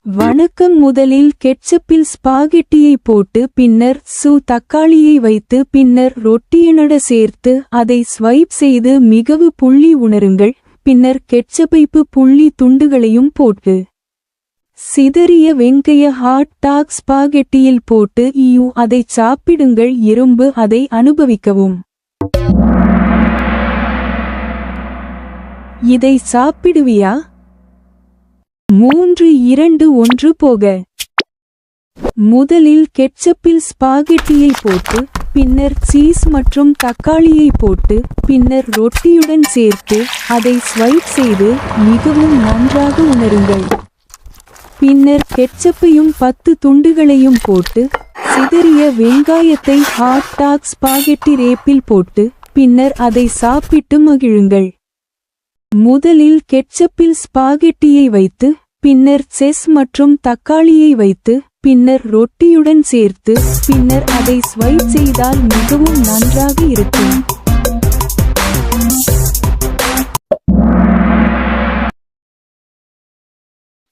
வணக்கம். முதலில் கெட்சப்பில் ஸ்பாகெட்டியை போட்டு பின்னர் தக்காளியை வைத்து பின்னர் ரொட்டியுடன் சேர்த்து அதை ஸ்வைப் செய்து மிகவும் புள்ளி உணருங்கள். பின்னர் கெட்சப்பைப்பு புள்ளி துண்டுகளையும் போட்டு சிதறிய வெங்காய ஹாட் டாக் ஸ்பாகெட்டியில் போட்டு அதை சாப்பிடுங்கள். இரும்பு அதை அனுபவிக்கவும். இதை சாப்பிடுவியா? 3 2 1 போக. முதலில் கெட்சப்பில் ஸ்பாகெட்டியை போட்டு பின்னர் சீஸ் மற்றும் தக்காளியை போட்டு பின்னர் ரொட்டியுடன் சேர்த்து அதை ஸ்வைப் செய்து மிகவும் நன்றாக உணருங்கள். பின்னர் கெட்சப்பையும் 10 துண்டுகளையும் போட்டு சிதறிய வெங்காயத்தை ஹாட் டாக் ஸ்பாகெட்டி ரேப்பில் போட்டு பின்னர் அதை சாப்பிட்டு மகிழுங்கள். முதலில் கெட்சப்பில் ஸ்பாகெட்டியை வைத்து பின்னர் செஸ் மற்றும் தக்காளியை வைத்து பின்னர் ரொட்டியுடன் சேர்த்து பின்னர் அதை ஸ்வைப் செய்தால் மிகவும் நன்றாக இருக்கும்.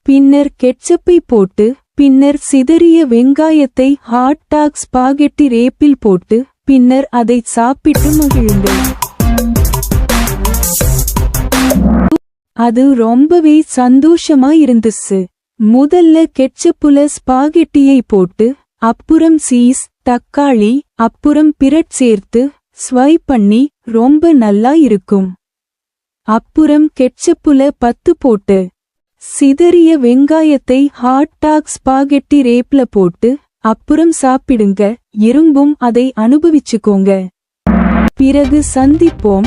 பின்னர் கெட்சப்பை போட்டு பின்னர் சிதறிய வெங்காயத்தை ஹாட் டாக் ஸ்பாகெட்டி ரேப்பில் போட்டு பின்னர் அதை சாப்பிட்டு மகிழுங்கள். அது ரொம்பவே சந்தோஷமா இருந்துச்சு. முதல்ல கெட்சப்புல ஸ்பாகெட்டியை போட்டு அப்புறம் சீஸ் தக்காளி அப்புறம் பிரெட் சேர்த்து ஸ்வைப் பண்ணி ரொம்ப நல்லா இருக்கும். அப்புறம் கெட்சப்புல 10 போட்டு சிதறிய வெங்காயத்தை ஹாட் டாக் ஸ்பாகெட்டி ரேப்ல போட்டு அப்புறம் சாப்பிடுங்க. இரும்பும் அதை அனுபவிச்சுக்கோங்க. பிறகு சந்திப்போம்.